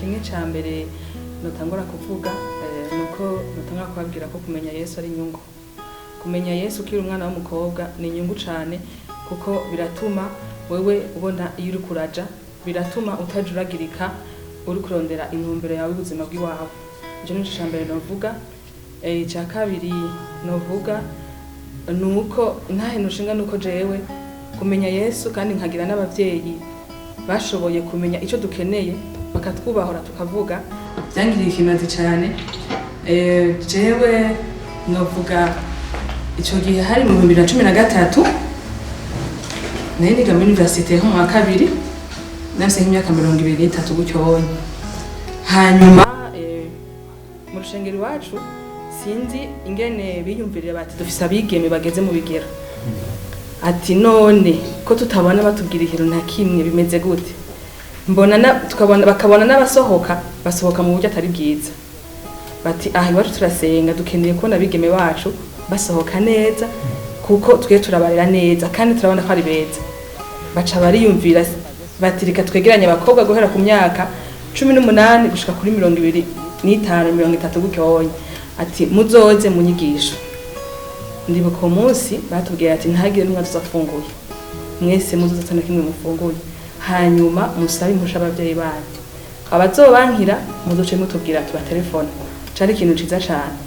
kimwe ca mbere notangura kuvuga nuko notangura kubabwira ko kumenya Yesu ari inyungu. Kumenya Yesu ukiri umwana w'umukobwa ni inyungu cane kuko biratuma wewe ubona iyo uri kuraja, biratuma utajuragirika uri kurondera intumbero yawe y'ubuzima bw'iwawe. Je nico ca mbere novuga. Ca kabiri novuga nuko ntahe noshinga nuko jewe kumenya Yesu kandi nkagira n'abavyeyi bashoboye kumenya ico dukeneye bakatwubahora tukavuga byangiriye ikimazi cyane. Jewe novuga ico gihe hari mu 2013 nari niga muri universite ho mu kabiri nafise imyaka 23 gucyonye. Hanyuma mu rushengero wacu sinzi ingene biyumvirira bati dufise abigeme bageze mu bigero. Ati none ko tutabona batubwira ikintu nta kimwe bimeze gute, mbona tukabona bakabona n'abasohoka basohoka mu buryo atari bwiza. Bati iwacu turasenga dukeneye kubona abigeme bacu basohoka neza kuko twe turabarera neza kandi turabona ko ari beza. Baca bariyumvira bati reka twegeranye abakobwa guhera ku myaka 18 gushika kuri 25 30 gucyonye. Ati muzoze munyigisho. Ndibuka umunsi batubwiye ati ntagire n'umwe tuzafunguye, mwese muzozatana kimwe mufunguye, hanyuma musabe impusha abavyeyi banyu, abazobankira muzoce mutubwira tuba telefone. Cari ikintu ciza cane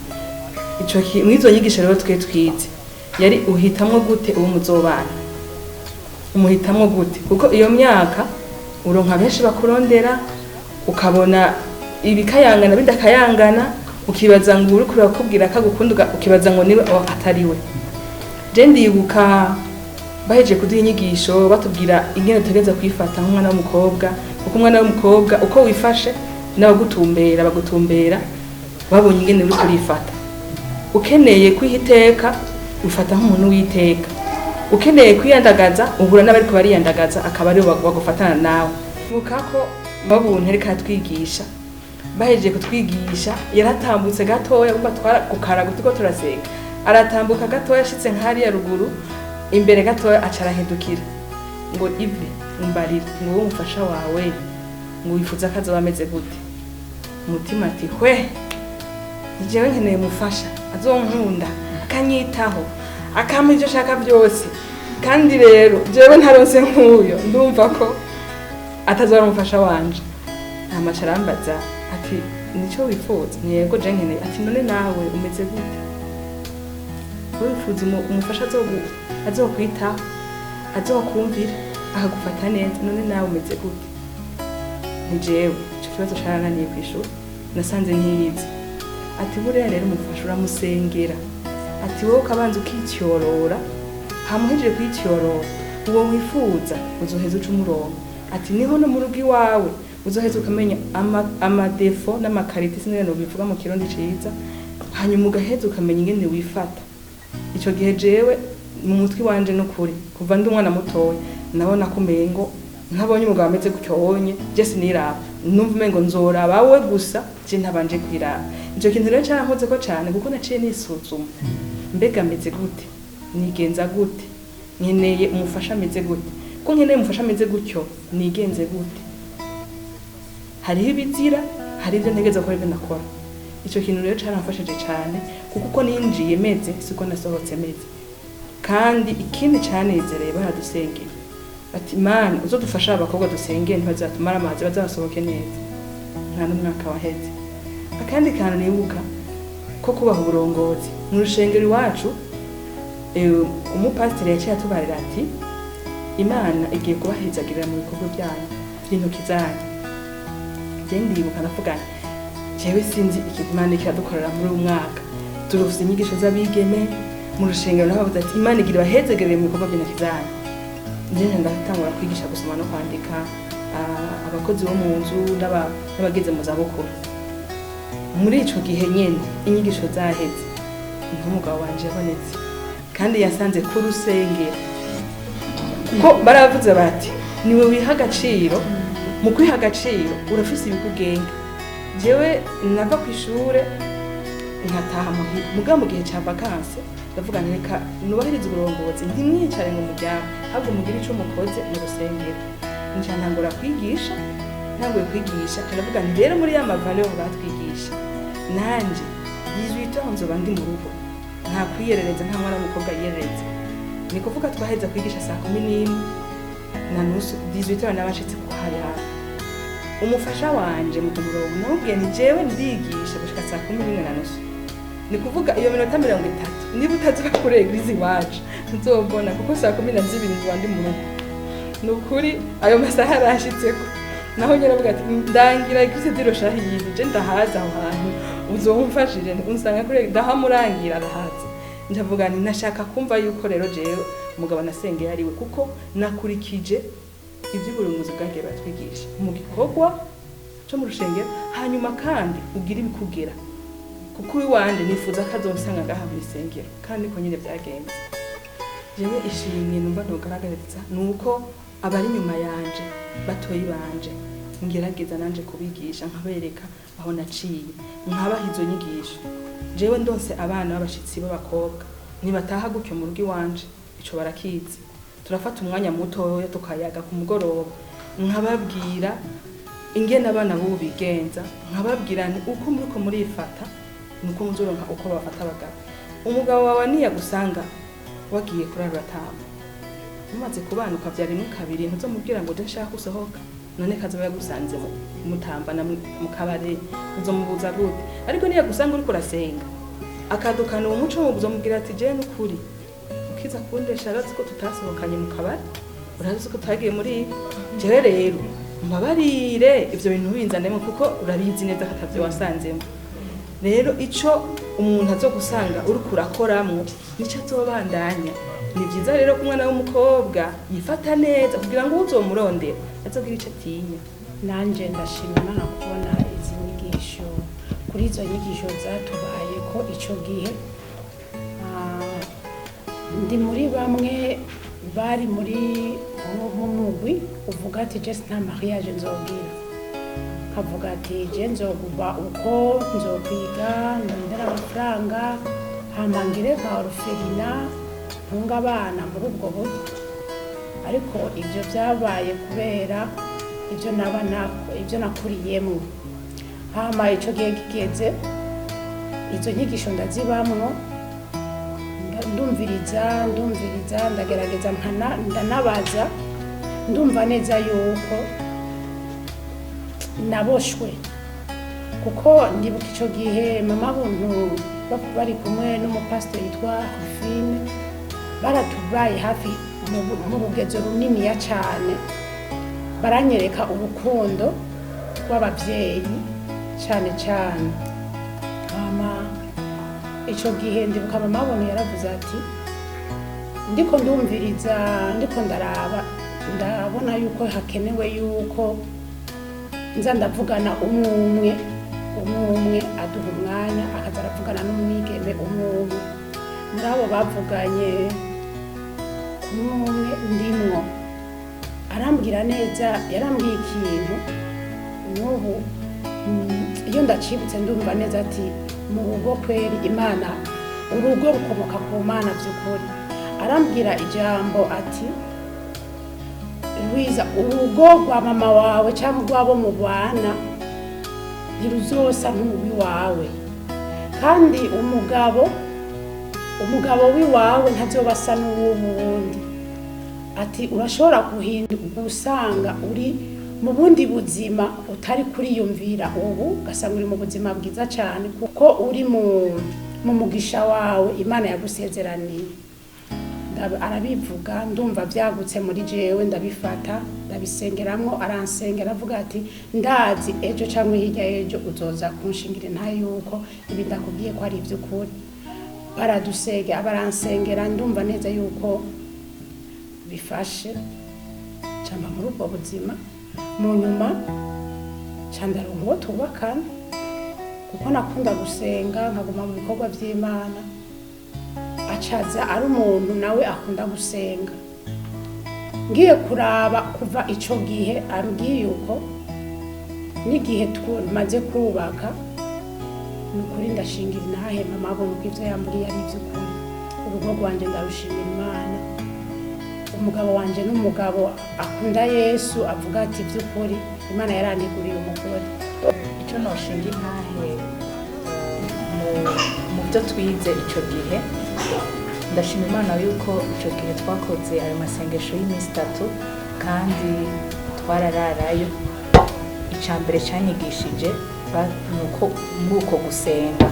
ico mwizo nyigisho rero twize yari uhitamwo gute uwo muzobana, umuhitamwo gute kuko iyo myaka uronka benshi bakurondera ukabona ibikayangana bidakayangana, ukibaza ngo uri kurakubwira kagukunda ukibaza ngo niwe atari we. Je ndibuka baheje kuduha inyigisho batubwira ingene tegeza kwifata nk'umwana w'umukobwa, kuko umwana w'umukobwa uko wifashe n'abagutumbera bagutumbera babonye ingene uri kurifata. Ukeneye kwihiteka ufata nk'umuntu witeka, ukeneye kwiyandagaza uhura n'abari ko bariyandagaza akaba ari bagufatana nawe. Mukako babuntu reka twigisha baheje kutwigisha yaratambutse gatoya umba twara gukara gutiko turasenga, aratambuka gatoya ashitse nkari ya ruguru imbere gatoya acarahedukira ngo ive umbarira ngo umufasha wawe ngo wifuza kazo bameze gute. Umutima ati hwe jewe nkeneye mufasha azonkunda akanyitaho akampa ivyo shaka byose, kandi rero jewe ntaronse nk'uyo ndumva ko atazora umufasha wanje. Amacarambaza ati nico wifuza yego je nkeneye. Ati none nawe umeze gute, wifuza umufasha azokwitaho azokumvira akagufata neza, none nawe umeze gute? Ni jewe ico kibazo carananiye kwishura nasanze ntiyizi. Ati buriya rero umufasha uramusengera, ati wowe ukabanza ukicyorora, hamuhejeje kwicyorora uwo wifuza uzoheza uca umurongo. Ati niho no mu rugo iwawe uzoheza ukamenya amadefo n'amakarite sinene no bivuga mu kirundi ciza, hanyuma ugaheza ukamenya ingene wifata. Ico gihe jewe mu mutwi wanje no kuri kuva ndi umwana mutoya nabona kumengo ntabonye umugabo ameze gucyonye je siniraba, numva umengo nzoraba we gusa je ntabanje kwiraba. Ico kintu rero cyarankoze ko cyane kuko naciye nisuzuma mbega ameze gute, nigenza gute, nkeneye umufasha ameze gute, ko nkeneye umufasha ameze gutyo nigenze gute. Hariho ibizira, hari ibyo ntegeza ko ibyo nakora. Ico kintu rero caramfashije cyane kuko uko ninjiye meze siko nasohotse meze. Kandi ikindi canezereye baradusengeye ati Imana uzodufasha abakobwa dusengeye ntibazatumara amazi bazasohoke neza. Nta n'umwaka waheze. Akandi kantu nibuka ko kubaha uburongozi mu rushengero iwacu, umupasiteri yaciye atubarira ati Imana igiye kubahezagirira mu bikorwa byanyu by'intoki zanyu. Je ndibuka navugana jewe sinzi ikintu Imana ikadukorera muri uyu mwaka. Turufise inyigisho z'abigeme mu rushengero nabavuze ati Imana igira bahezagirire mu bikorwa by'intoki zanyu. Nje ndatangura kwigisha gusoma no kwandika abakozi bo mu nzu n'abageze mu zabukuru. Muri ico gihe nyene inyigisho zaheze n'umugabo wanje yabonetse kandi yasanze ku rusengero ko baravuze bati niwe wiha agaciro, mu kwiha agaciro urafise ibikugenga. Jewe nava kw'ishure nkataha muga mu gihe ca vacances ndavuga neka nubahiriza uburongozi ntimwicare ngo mujyame ahubwo mugire ico mukoze mu rusengero. Nca ntangura kwigisha ntanguye kwigisha ndavuga nti rero muri ya mavaleur batwigisha nanje 18 ans nzoba ndi mu rugo nta kwiyerereza nta mwana w'umukobwa yiyerereza ni kuvuga twaheza kwigisha saa 11 na nusu 18 ans nabashitse kuhaya umufasha wanje mu kumurongo nabwiye ni jewe ndigisha gushika saa 11 na nusu ni kuvuga iyo minota 30 niba utazuka kuri eglise wacu nzobona kuko saa 12 nzwa ndi mu rugo nukuri ayo masaha arashitseko naho nyera vuga ati ndangira eglise dirosha hiyije je ndahaza aho hantu uzomfashije unsanga kuri ndahamurangira arahaza ndavuga nti nashaka kumva yuko rero jewe umugabo nasengeye ariwe kuko nakurikije iby'uburunguzi bwangiye batwigisha mu gikorwa cyo mu rushengero hanyuma kandi ugira ibikugera kuko iwanje nifuza ko azonsanga ngaha mu isengero kandi ko nyine byagenze jewe ishimwe numva ntogaragariza nuko abari nyuma yanje batoyi banje ngerageza nanje kubigisha nkabereka aho naciye nkabaha izo nyigisho jewe ndonse abana b'abashitsi b'abakobwa nibataha gutyo mu rugo iwanje ico barakizi turafata umwanya muto tukayaga ku mugoroba nkababwira ingene abana bo bigenza nkababwira ni uko muriko murifata nuko muzoronka uko bafata abagabo umugabo wawe niya gusanga wagiye kurara batama mumaze kubanuka byari mu kabiri ntuzomubwira ngo ndashaka usohoka none kazoba yagusanze mutambana mu kabare uzomubuza gute ariko niya gusanga uri kurasenga akadukana umuco wo uzomubwira ati je n'ukuri ukiza kundesha arazi ko tutasohokanye mu kabare urazi ko twagiye muri jewe rero mbabarire ivyo bintu binzanemo kuko urabizi neza katavyo wasanzemo rero ico umuntu azogusanga uri kurakoramwo nico azobandanya ni byiza rero ko umwana w'umukobwa yifata neza kugira ngo uzomurondera azogira ico atinya nanje ndashima Imana kubona izi nyigisho kuri izo nyigisho zatubaye ko ico gihe ndi muri bamwe bari muri mu mugwi uvuga ati je nta mariage nzogira kavuga ati je nzoguba uko nzokwiga ndondera amafaranga hamangire ka orphelina ntunga abana muri ubwo buryo ariko ibyo byabaye kubera ibyo nakuriyemo hama ico gihe kigeze izo nyigisho ndazibamwo ndumviriza ndagerageza ndanabaza ndumva neza yuko naboshwe kuko ndibuka ico gihe mama buntu bari kumwe n'umupasiteri yitwa Rufine baratubaye hafi mu rugezo runiniya cyane baranyereka urukundo rw'ababyeyi cyane cyane mama ico gihe ndibuka mama buntu yaravuze ati ndiko ndumviriza ndiko ndabona yuko hakenewe yuko nza ndavugana umwe aduha umwanya akaza aravugana n'umwigeme umwe muri abo bavuganye umwe ndimwo arambwira neza yarambwiye ikintu n'ubu iyo ndacibutse ndumva neza ati mu rugo kweri Imana urugo rukomoka ku Mana by'ukuri arambwira ijambo ati Luiza urugo rwa mama wawe cyangwa rwabo mu bana ntiruzosa nk'urubi wawe kandi umugabo w'iwawe ntazobasa n'uw'ubundi ati urashobora gusanga uri mu bundi buzima utari kuriyumvira ubu ugasanga uri mu buzima bwiza cyane kuko uri mu mugisha wawe Imana yagusezeraniye arabivuga ndumva byagutse muri jewe ndabifata ndabisengeramwo aransengera avuga ati ndazi ejo cyangwa hirya ejo uzoza kunshingira nta yuko ibi ndakubwiye ko ari iby'ukuri baransengera ndumva neza yuko bifashe cyangwa muri ubwo buzima mu nyuma candaronka uwo tubakana kuko nakunda gusenga nkaguma mu bikorwa by'Imana acaza ari umuntu nawe akunda gusenga ngiye kuraba kuva ico gihe ambwiye uko n'igihe tumaze kubaka nukuri ndashingira nahe mama abona ko ivyo yambwiye ari ivy'ukuri urugo rwanje ndarushimira Imana umugabo wanje n'umugabo akunda Yesu avuga ati by'ukuri Imana yaranyiguriye umugore. Icyo noshinga intahe mu byo twize icyo gihe, ndashima Imana yuko icyo gihe twakoze ayo masengesho y'iminsi 3 kandi twarararayo. Icya mbere cyanyigishije nuko muri uko gusenga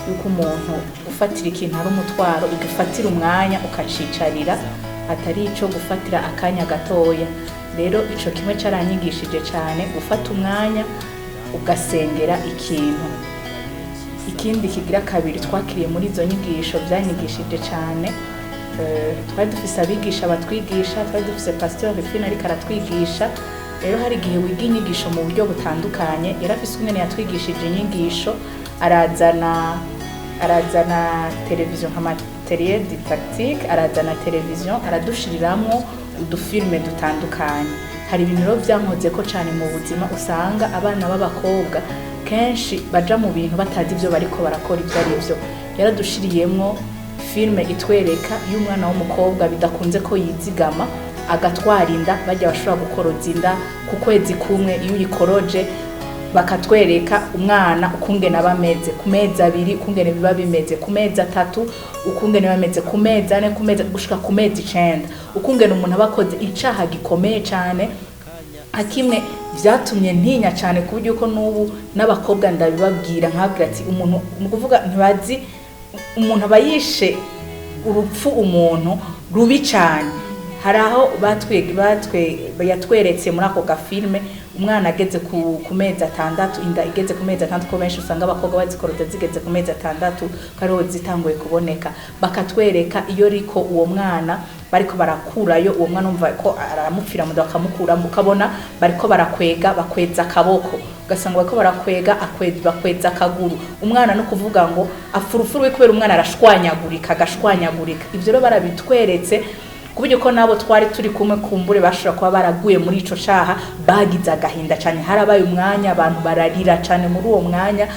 yuko umuntu ufatira ikintu ari umutwaro ugifatira umwanya ukacicarira, atari icyo gufatira akanya gatoya. Rero icyo kimwe cyaranyigishije cyane, gufata umwanya ugasengera ikintu. Ikindi kigira kabiri twakiriye muri izo nyigisho byanyigishije cyane, twari dufise abigisha batwigisha, twari dufise Pasteur Rufina ariko aratwigisha. Rero hari igihe wiga inyigisho mu buryo butandukanye. Yarafise umwe yatwigishije inyigisho, arazana televiziyo nka materiel didactique, arazana televiziyo, aradushiriramwo udufilme dutandukanye. Hari ibintu rero byankoze ko cyane mu buzima, usanga abana b'abakobwa kenshi baja mu bintu batazi ibyo bariko barakora ibyo ari byo. Yaradushiriyemwo filme itwereka y'umwana w'umukobwa bidakunze ko yizigama agatwara inda, bajya bashobora gukoroza inda ku kwezi kumwe. Iyo uyikoroje bakatwereka umwana ukungene bameze ku mezi 2, ukungene biba bimeze ku mezi 3, ukungene bameze ku mezi 4, ku mezi gushika ku mezi 9, ukungene umuntu abakoze icaha gikomeye cyane. Akimwe byatumye ntinya cyane ku buryo ko n'ubu n'abakobwa ndabibabwira nkabwira ati umuntu mu kuvuga ntibazi umuntu abayishe urupfu umuntu rubi cyane. Hari aho yatweretse muri ako gafilme umwana ageze ku mezi 6, inda igeze ku mezi 6, ko benshi usanga abakobwa bazikoroza zigeze ku mezi 6 kariho zitanguye kuboneka. Bakatwereka iyo riko uwo mwana bariko barakurayo uwo mwana, umva ko aramupfira mu bakamukura, mukabona bariko barakwega, bakweza akaboko, ugasanga bariko barakwega bakweza akaguru. Umwana no kuvuga ngo afurufuru kubera umwana arashwanyagurika agashwanyagurika. Ivyo rero barabitweretse kuburyo ko nabo twari turi kumwe kumbure bashobora kuba baraguye muri ico caha, bagize agahinda cyane. Harabaye umwanya abantu bararira cyane muri uwo mwanya,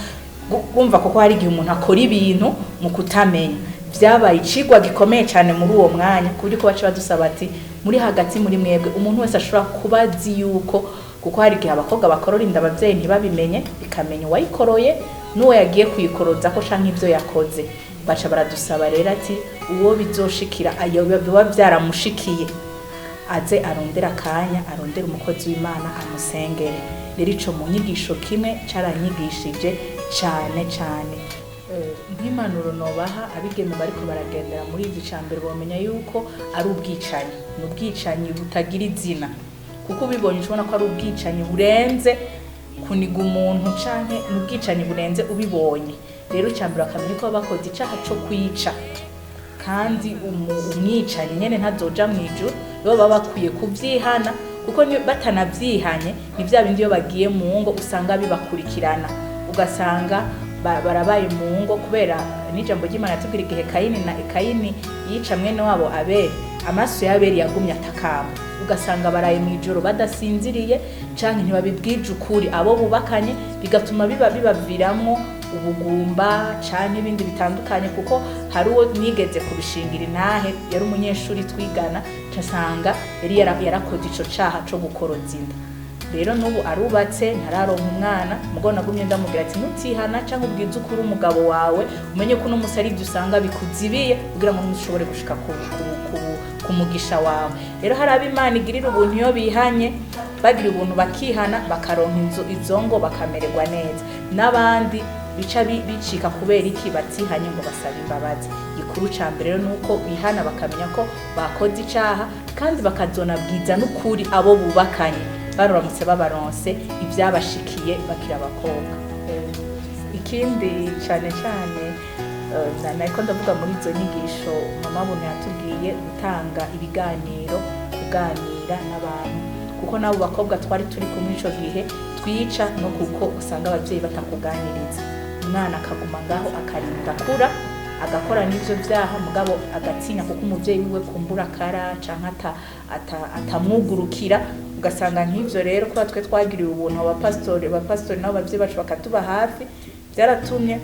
bumva koko hari igihe umuntu akora ibintu mu kutamenya. Byabaye icigwa gikomeye cyane muri uwo mwanya, kuburyo ko baca badusaba ati muri hagati muri mwebwe umuntu wese ashobora kubazi yuko, kuko hari igihe abakobwa bakorora inda abavyeyi ntibabimenye, bikamenya uwayikoroye n'uwo yagiye kuyikoroza ko canke ivyo yakoze. Baca baradusaba rero ati uwo bizoshikira ayo biba byaramushikiye aze arondera akanya, arondera umukozi w'Imana amusengere. Rero ico mu nyigisho kimwe caranyigishije cyane cyane. Nk'impanuro nobaha abigeme bariko baragendera muri ivyo cambere, bomenya yuko ari ubwicanyi, n'ubwicanyi butagira izina, kuko ubibonye ubona ko ari ubwicanyi burenze kuniga umuntu canke n'ubwicanyi burenze ubibonye. Rero cyambere akamenya ko bakoze icaha cyo kwica, kandi umwicanyi nyene ntazoja mu ijuru. Bo baba bakwiye kuvyihana, kuko batanavyihanye ni vya bindi yo bagiye mu ngo usanga bibakurikirana, ugasanga barabaye mu ngo. Kubera n'ijambo ry'Imana tubwira igihe Kayini yica mwene wabo Abeli, amaso ya Abeli yagumye atakamba, ugasanga baraye mu ijoro badasinziriye canke ntibabibwije ukuri abo bubakanye, bigatuma bibaviramwo ubugumba canke ibindi bitandukanye. Kuko hari uwo nigeze kubishingira intahe, yari umunyeshuri twigana, casanga yari yarakoze ico caha co gukoroza inda. Rero n'ubu arubatse ntararonka umwana, mugo nagumye ndamubwira ati nutihana canke ubwiza ukuri umugabo wawe, umenye ko no musari dusanga bikuzibiye kugira ngo mushobore gushika ku mugisha wawe. Rero hari ab'Imana igirira ubuntu iyo bihanye, bagira ubuntu bakihana, bakaronka izongo bakamererwa neza. N'abandi bica bicika kubera iki batihanye ngo basaba imbabazi. Gikuru cambere rero nuko bihana bakamenya ko bakoze icaha, kandi bakazonabwiza n'ukuri abo bubakanye, baramutse babaronse ibyabashikiye bakira abakobwa. Ikindi cyane cyane nako ndavuga muri izo nyigisho, mama buntu yatubwiye gutanga ibiganiro, kuganira n'abantu, kuko nabo bakobwa twari turi kumwe ico gihe twica no kuko usanga abavyeyi batakuganiriza. Umwana akaguma ngaho akarinda kura, agakora n'ivyo vyaha, mugabo agatinya kuko umuvyeyi wiwe kumbura kara canke atamwugurukira. Ugasanga nk'ivyo rero kuba twe twagiriwe ubuntu abapastori nabo bavyeyi bacu bakatuba hafi, byaratumye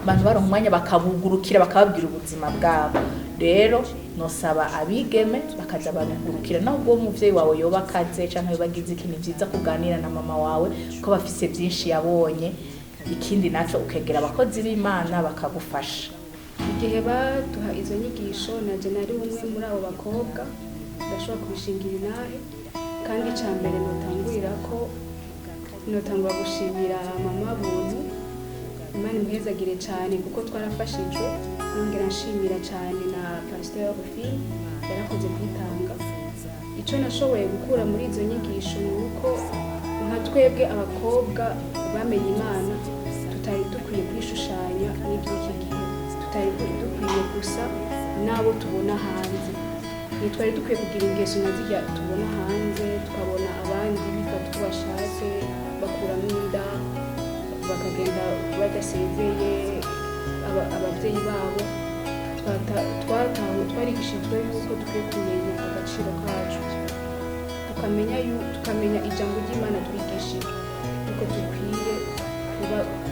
abantu baronka umwanya bakabugurukira, bakababwira ubuzima bwabo. rero nosaba abigeme bakaza babigurukira naho ubwo umuvyeyi wawe yoba akaze canke bagize ikintu vyiza kuganira na mama wawe ko bafise byinshi yabonye ikindi naco ukegera abakozi b'Imana bakagufasha. Igihe baduha izo nyigisho naje nari umwe muri abo bakobwa ndashobora kubishingira inahe kandi icambere notangura gushimira mama buntu Imana imuhezagire cyane kuko twarafashijwe nongera nshimira cyane na Pasteur Rufi yarakoze kwitanga. Ico nashoboye gukura muri izo nyigisho ni uko nka twebwe abakobwa bamenye Imana tutari dukwiye kwishushanya n'iby'iki gihe, tutari dukwiye gusa nabo tubona hanze, ntitwari dukwiye kugira ingeso na zirya tubona hanze, tukabona abandi bifata uko bashatse bakuramo inda bakagenda badasezeye ababyeyi babo. Twarigishijwe yuko dukwiye kumenya agaciro kacu, tukamenya ijambo ry'Imana twigishijwe yuko dukwiye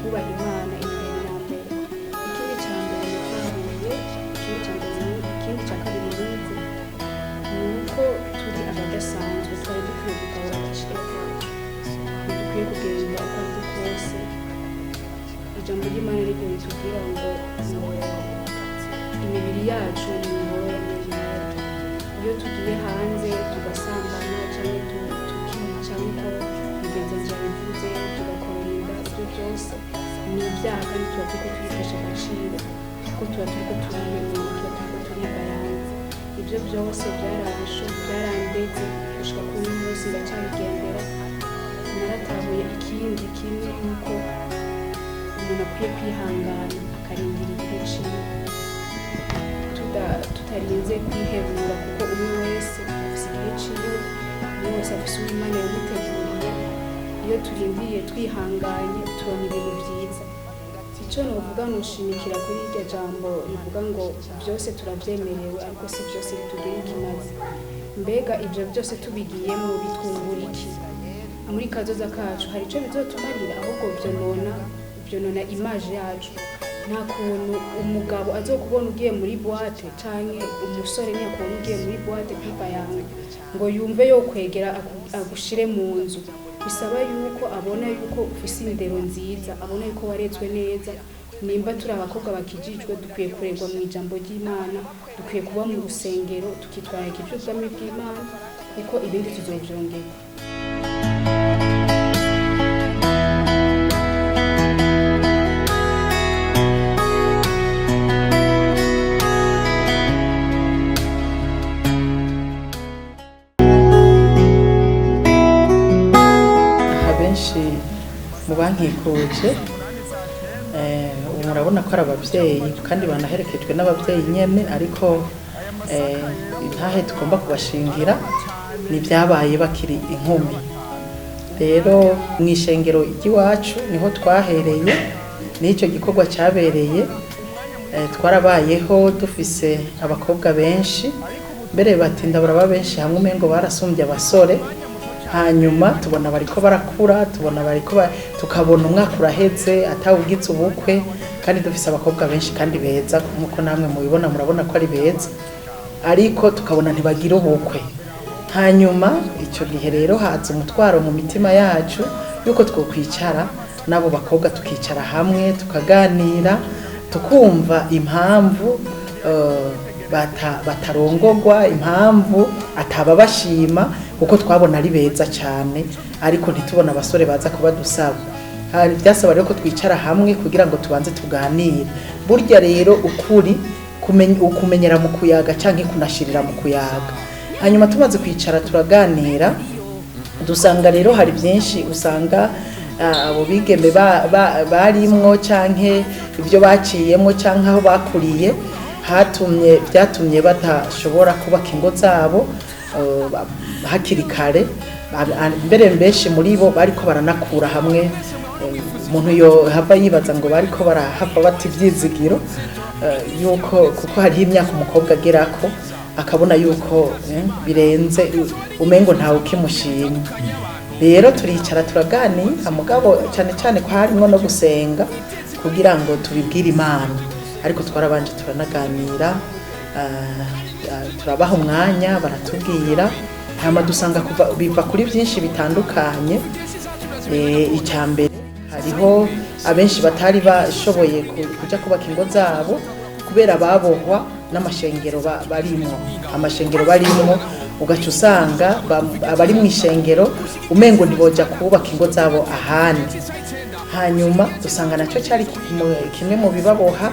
kubaha Imana imbere na mbere. Ikindi cya mbere natahuye, ikindi cya kabiri nize ni uko turi abadasanzwe, twari dukwiye gutahura agaciro kacu, ntidukwiye kugenda uko ari kose. Ijambo ry'Imana ryo ritubwira ngo imibiri yacu ni ingoro y'Imana. Iyo tugiye hanze tugasambana cyangwa tukica nk'uko mugenzi yabivuze, tugakora inda, ibyo byose ni ibyaha kandi tuba turiko tuyitesha agaciro kuko tuba turiko turimenura, tuba turiko turibaranza. Ibyo byose byarandeze gushika kuri uyu munsi ndacyabigendera. Naratahuye ikindi kimwe nuko umuntu akwiye kwihangana akarindira igihe ciwe tutarinze kwihebura kuko umwe wese afise igihe ciwe, umwe wese afise uwo Imana yamuteguriye. Iyo turindiye twihanganye tubona ibintu vyiza. Ico novuga nushimikira kuri iryo jambo rivuga ngo byose turavyemerewe ariko si byose bitugirira ikimazi. Mbega ivyo byose tubigiyemo bitwungura iki muri kazoza kacu? Hari ico bizotumarira ahubwo vyonona image yacu. Nta kuntu umugabo azokubona ugiye muri boîte canke umusore ntiyakubona ugiye muri boîte kwigayanga ngo yumve yo kwegera agushire mu nzu. Bisaba yuko abona yuko ufise indero nziza, abona yuko warezwe neza. Nimba turi abakobwa bakijijwe dukwiye kurerwa mu ijambo ry'Imana, dukwiye kuba mu rusengero tukitwararika ivy'ubwami bw'Imana kuko ibindi tuzovyongera. mu bankikuje murabona ko ari ababyeyi kandi banaherekejwe n'ababyeyi nyene, ariko intahe tugomba kubashingira ni byabaye bakiri inkumi. Rero mu ishengero ry'iwacu niho twahereye, n'icyo gikorwa cyabereye. Twarabayeho dufise abakobwa benshi, mbere batinda baraba benshi hamwe umengo barasumbye abasore. Hanyuma tubona bariko barakura, tukabona umwaka uraheze atawugize ubukwe, kandi dufise abakobwa benshi kandi beza nkuko namwe mubibona, murabona ko ari beza, ariko tukabona ntibagira ubukwe. Hanyuma icyo gihe rero haza umutwaro mu mitima yacu yuko twokwicara nabo bakobwa tukicara hamwe tukaganira, tukumva impamvu batarongogwa, impamvu atababashima, kuko twabona ari beza cyane ariko ntitubona abasore baza kuba dusaba. Byasaba rero ko twicara hamwe kugira ngo tubanze tuganire. Burya rero ukuri ukumenyera mu kuyaga canke kunashirira mu kuyaga. Hanyuma tumaze kwicara turaganira, dusanga rero hari byinshi usanga abo bigeme barimwo canke ibyo baciyemo canke aho bakuriye byatumye badashobora kubaka ingo zabo hakiri kare. Mbere benshi muri bo bariko baranakura hamwe, umuntu yo hava yibaza ngo bariko barahava bati ivyizigiro yuko kuko hari imyaka umukobwa agerako akabona yuko birenze umengo ntawe ukimushimye. Rero turicara turaganira, mugabo cyane cyane ko harimo no gusenga kugira ngo tubibwire Imana, ariko twarabanje turanaganira turabaha umwanya baratubwira, hama dusanga biva kuri byinshi bitandukanye. Icya mbere hariho abenshi batari bashoboye kuja kubaka ingo zabo kubera babohwa n'amashengero barimwo, ugaca usanga abari mu ishengero umengo ntiboja kubaka ingo zabo ahandi. Hanyuma dusanga nacyo cyari kimwe mu bibaboha.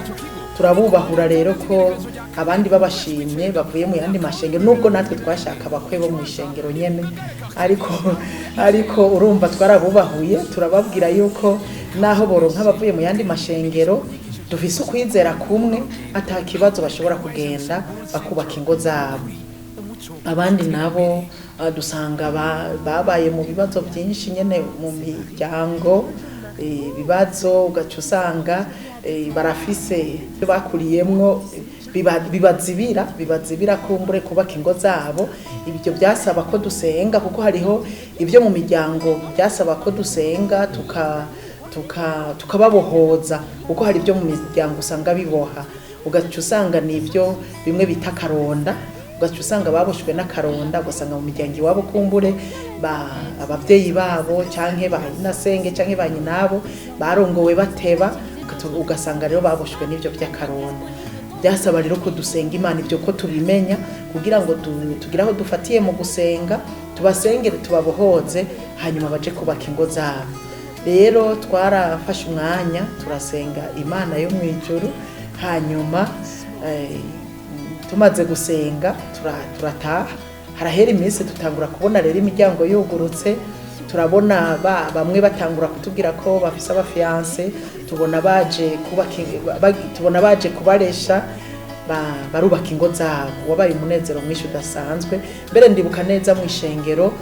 Turabubahura rero ko abandi babashimye bavuye mu yandi mashengero, nubwo natwe twashaka abakwe bo mu ishengero nyene, ariko urumva twarabubahuye, turababwira yuko naho boronka abavuye mu yandi mashengero dufise ukwizera kumwe, ata kibazo bashobora kugenda bakubaka ingo zabo. Abandi nabo dusanga babaye mu bibazo byinshi nyene mu miryango, ibibazo ugaca usanga barafise bakuriyemwo bibazibira kumbure kubaka ingo zabo. Ibyo byasaba ko dusenga, kuko hariho ibyo mu miryango byasaba ko dusenga tukababohoza, kuko hari ibyo mu miryango usanga biboha, ugaca usanga nibyo bimwe bita karonda, ugaca usanga baboshwe n'akaronda, ugasanga mu miryango iwabo kumbure abavyeyi babo canke ba nasenge canke ba nyinabo barongowe bateba, ugasanga rero baboshwe n'ibyo by'akaronda. Byasaba rero ko dusenga Imana ibyo ko tubimenya, kugira ngo tugire aho dufatiye mu gusenga, tubasengere tubabohoze, hanyuma baje kubaka ingo zabo. Rero twarafashe umwanya turasenga Imana yo mu ijuru, hanyuma tumaze gusenga turataha. Harahera iminsi tutangura kubona rero imiryango yugurutse, turabona bamwe batangura kutubwira ko bafise abafiance, tubona baje kubaresha, barubaka ingo zabo. Wabaye umunezero mwinshi udasanzwe. Mbere ndibuka neza mu ishengero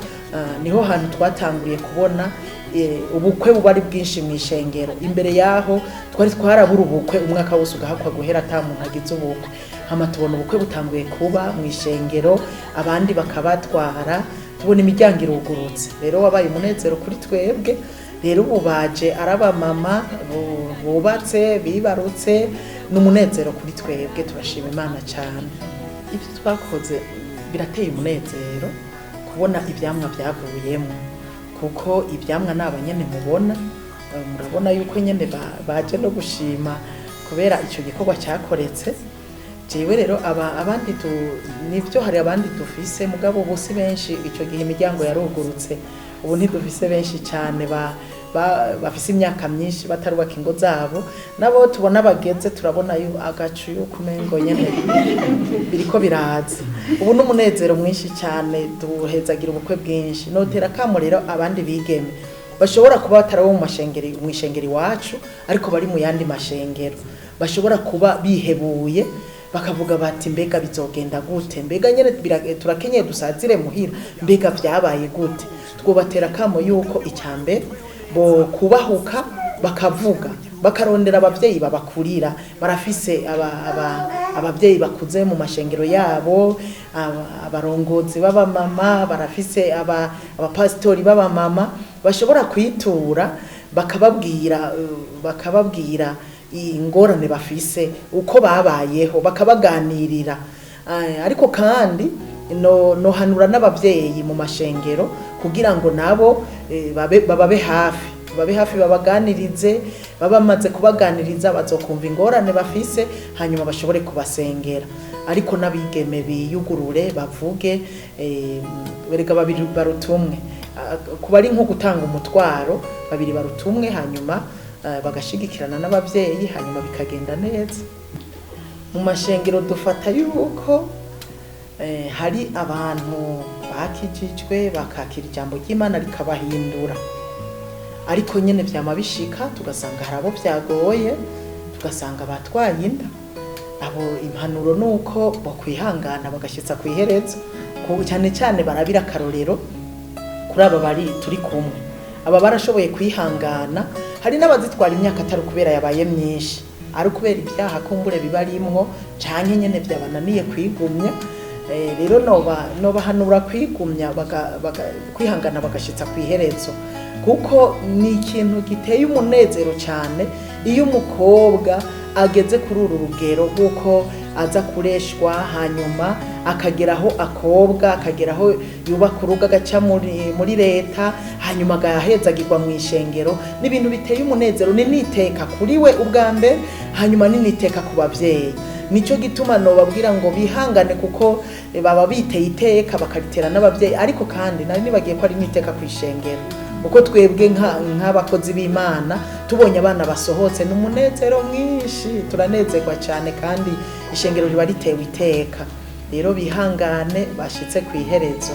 niho hantu twatanguriye kubona ubukwe buba ari bwinshi mu ishengero. Imbere yaho twarabura ubukwe umwaka wose ugahakwa guhera ata muntu agize ubukwe, hama tubona ubukwe butanguye kuba mu ishengero, abandi bakabatwara, tubona imiryango irugurutse. Rero wabaye umunezero kuri twebwe. Rero ubu baje araba mama bubatse bibarutse, n'umunezero kuri twebwe. Turashima Imana cyane. Ibyo twakoze birateye umunezero kubona ibyamwa byavuyemo, kuko ibyamwa n'abanyene mubona, murabona yuko nyene baje no gushima kubera icyo gikorwa cyakoretse. Jewe rero abandi nivyo hari abandi dufise, mugabo bose benshi icyo gihe imiryango yarugurutse. Ubu ntidufise benshi cyane bafise imyaka myinshi batarubaka ingo zabo, nabo tubona bageze turabona agacu yuko umengo nyene biriko biraza. Ubu n'umunezero mwinshi cyane, duhezagira ubukwe bwinshi. Notera kamo rero abandi bigeme bashobora kuba batarawo mu ishengero iwacu, ariko bari mu yandi mashengero, bashobora kuba bihebuye bakavuga bati mbega bizogenda gute, mbega nyene turakenyeye dusazire muhira, mbega byabaye gute. Twobatera kamo yuko icyambere bo kubahuka bakavuga, bakarondera abavyeyi babakurira, barafise abavyeyi bakuze mu mashengero yabo, abarongozi baba mama, barafise abapastori baba mama, bashobora kwitura bakababwira ingorane bafise, uko babayeho, bakabaganirira. Ariko kandi no hanura n'abavyeyi mu mashengero kugira ngo nabo bababe hafi babaganirize. Babamaze kubaganiriza bazokumva ingorane bafise, hanyuma bashobore kubasengera. Ariko n'abigeme biyugurure bavuge, berega babiri barutumwe, kuba ari nko gutanga umutwaro, babiri barutumwe, hanyuma bagashigikirana n'abavyeyi, hanyuma bikagenda neza. Mu mashengero dufata yuko hari abantu bakijijwe bakakira ijambo ry'Imana rikabahindura, ariko nyene vyama bishika tugasanga harabo byagoye, tugasanga batwaye inda. Abo impanuro nuko bokwihangana bagashitsa kwiherezo, cyane cyane barabira akarorero kuri aba bari turi kumwe. Aba barashoboye kwihangana. Hari n'abazitwara imyaka atari kubera yabaye myinshi, ari kubera ibyaha kumbure bibarimwo canke nyene byabananiye kwigumya. Rero noba hanura kwigumya kwihangana bagashitsa kwiherezo, kuko ni ikintu giteye umunezero cyane iyo umukobwa ageze kuri uru rugero, kuko aza kureshwa hanyuma akageraho akobwa akageraho yubaka urugo agaca muri leta hanyuma agahezagirwa mu ishengero n'ibintu biteye umunezero ni niteka kuri we ubwa mbere hanyuma ni niteka ku bavyeyi nico gituma no babwira ngo bihangane kuko baba biteye iteka bakaritera n'abavyeyi ariko kandi nari nibagiye ko ari niteka ku ishengero uko twebwe nk'abakozi b'Imana tubonye abana basohotse n'umunezero mwinshi turanezerwa cyane kandi ishengero riba ritewe iteka rero bihangane bashitse ku iherezo